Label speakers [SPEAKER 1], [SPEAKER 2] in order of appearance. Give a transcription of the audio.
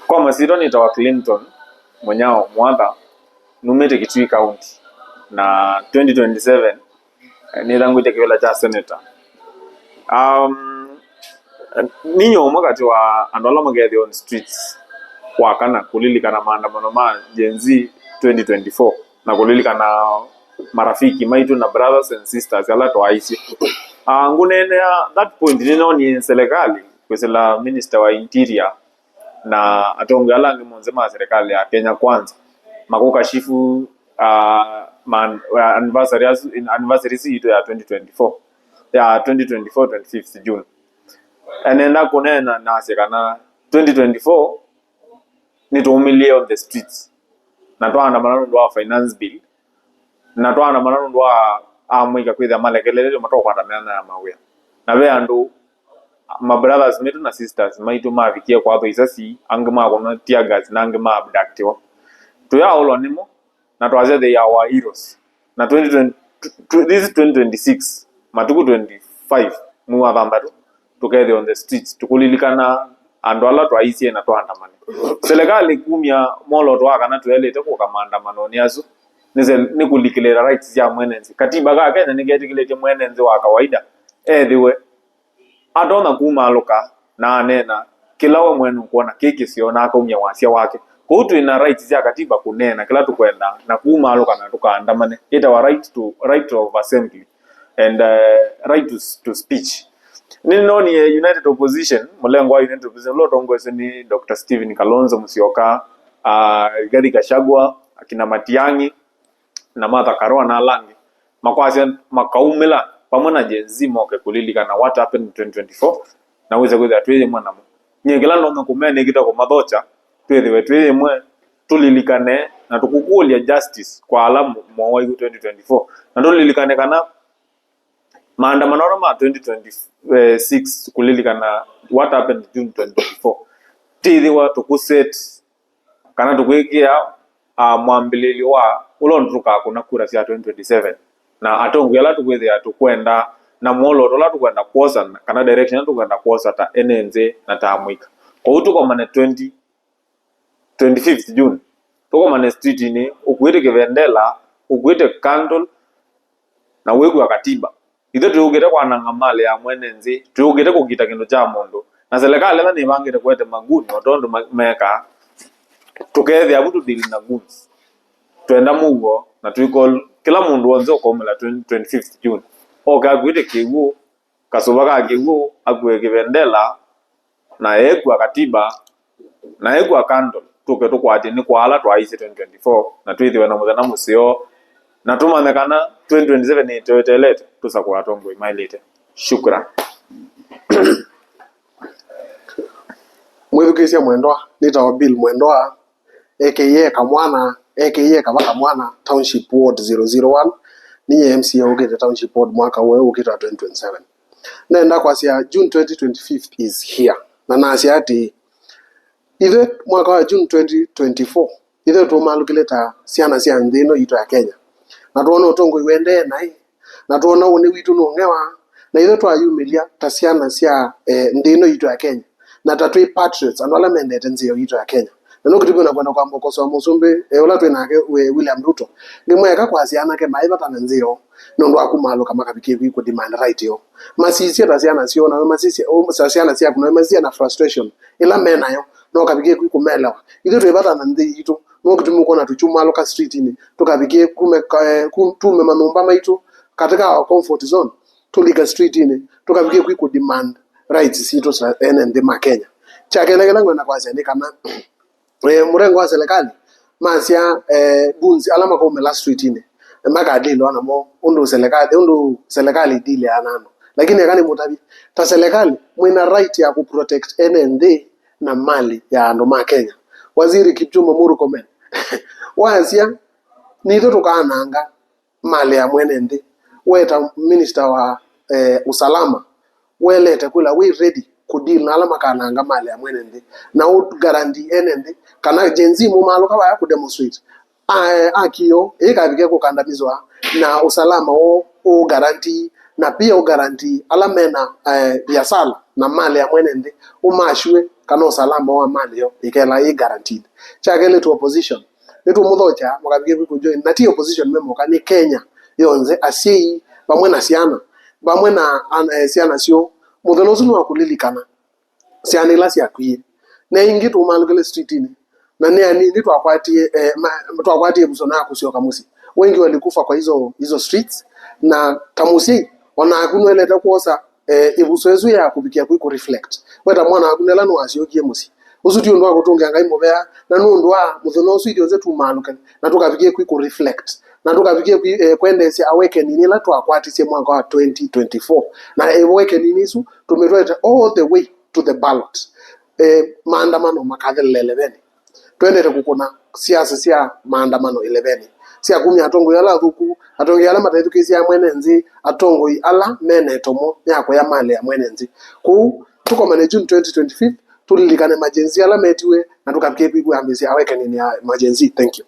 [SPEAKER 1] Kwa masiro nitawa Clinton mwenyao mwatha numete Kitui County na 2027 nithangwite kiwela cha senator. Ninyo mwakati wa andola magethi on streets wakana kulilikana maandamano ma Gen Z 2024 na kulilikana marafiki maitu na brothers and sisters ala twaisi ngunene that point ni serikali kwesela minister wa interior na atonge ala ngimonze ma serikali ya Kenya Kwanza makoka shifu anniversary ito ya 2024 ya 25th June anenda kunena na sekana 2024 nituumilie on the streets na twaandamana ndo finance bill na twaandamana ndo amwika kwitha malekelele matokwatamana na mawia na we andu my brothers metu na sisters maitu mavikie kwa isasi angema kona tear gas na angema abductiwa tuya olo nimo na twaze they are our heroes na 2020 this is 2026 matuku 25 muwa bambatu together on the streets tukulilikana andwala twaisie na twaandamana serikali kumya molo twakana twelete kwa maandamano niazo ni kulikilera rights ya mwenenzi katiba ga Kenya nigetikilete mwenenzi wa kawaida thiwe adona kumaluka na nena kila wa mwenu kuona kiki siona akumya wasia wake kutu ina rights ya katiba kunena kila tukwenda na kumaluka na tukaandamane ita wa right of assembly and right to speech. Nino ni United Opposition mulengo wa United Opposition lotongwese ni Dr. Stephen Kalonzo Musyoka, Rigathi Gachagua, akina Matiang'i na Martha Karua na Alangi makwasi makaumela pamona Gen Z moke kulilikana what happened in 2024 na weze kwetha tweye mwana mo nyekela ndonga kumene kitako mathocha tweye mwe tulilikane na tukukulia justice kwa alamu mwa 2024 na tulilikane kana maandamano ma 2026 kulilikana what happened in June 2024 tidhiwa tukuset kana tukwikia mwambilili wa ulontuka kuna kura cia 2027 na atongela tukwithia tukwenda na molo rola tukwenda kuosa kana direction tukwenda kuosa ta enenze na ta mwika kwa utuko mane 25th June tuko mane street ni ukwite kivendela ukwite candle na wegu ya katiba itho tuugire kwa nangamale ya mwenenzi tuugire kugita kindu cha mundu na serikali la nibangire kwete maguni otondo meka tukethia abutu dili na goods twenda mugo na tuikol kila mundu wonze ukomela 25th June oka gwite kiwu kasobaga kiwu agwe kivendela na ekwa katiba na ekwa candle tuke tukwati ni kwala twaise 2024 na twithiwe na muthana musio na tumamekana 2027 itoetelete tusakwa tongo imailete shukran.
[SPEAKER 2] Mwithukisia mwendwa nitawa Bill Mwendwa aka Kamwana aka Kabaka Mwana Township Ward 001 ni MCA ugete Township Ward mwaka wewe ukita 2027 nenda kwa sia June 2025 is here na nasi ati ile mwaka wa June 2024 ile tumalukileta siana sia ndino ito ya Kenya na tuona utongo iwende nai na tuona one witu nongewa na ile twayumilia tasiana sia ndino ito ya Kenya na tatwe patriots anwala mendete nzio ito ya Kenya na nokutibu na kwenda kwa mbokoso wa musumbi ola twenake William Ruto nimweka kwa siana ke maiba tananzio nondo akumalo kama kabike ku demand right yo masisi tasiana sio na masisi tasiana sia kuna masisi na frustration ila mena yo no kabike ku melewa ile twebata na ndi ito nokutimu kona tuchuma loka street ni tukabike tume manumba maitu katika comfort zone tulika street ni tukabike ku demand rights sito sa NND ma Kenya chakelegela ngwana kwa sene kana murengo wa serikali masia bunzi alama kwa umela street ni magadilo ana mo undu serikali dile anano lakini yakani mutabi ta serikali mwina right ya ku protect NND na mali ya ndo ma Kenya waziri Kipchumba Murkomen wasia nito tukananga mali ya mwenende weta minister wa usalama welete kula we ready kudeal na alama kananga mali ya mwenende na guarantee NND kana jenzi mu malo kawa ya ku demonstrate akiyo ikabike kukandamizwa na usalama o guarantee na pia o guarantee alamena biashara na mali ya mwenende umashwe kana usalama wa mali yo ikela i guaranteed chakele to opposition nitu muthocha mukabige kujoin na ti opposition memo kani Kenya yonze asii bamwe na ciana bamwe na ciana cio muthelo ucio wa kulilikana ciana ila ciakwie na ingi tumalugele street ini na ni twakwatie busona kusioka musi wengi walikufa kwa hizo streets na tamusi ona akunweleta kuosa ibuso ezu ya kubikia ku reflect weta mwana akunela no asiokie musi usuti ndo akutunga ngai mobea na nundu wa muthono usu idio zetu maluka na tukabikie ku reflect na tukabikie kwendesya awakening ila twakwatie mwaka wa 2024 na awakening isu tumetweta all the way to the ballot maandamano makathelele bene twendete kukuna siasa cia maandamano 11 cia kumya atongo yala thuku atongo yala mataithukicia ya mwenenzi atongo ala mene tomo yako ya mali ya mwenenzi ku tukomane June 2025 tulilikane majenzi ala metiwe na tukapikie pigu ambisi awakening ya majenzi. Thank you.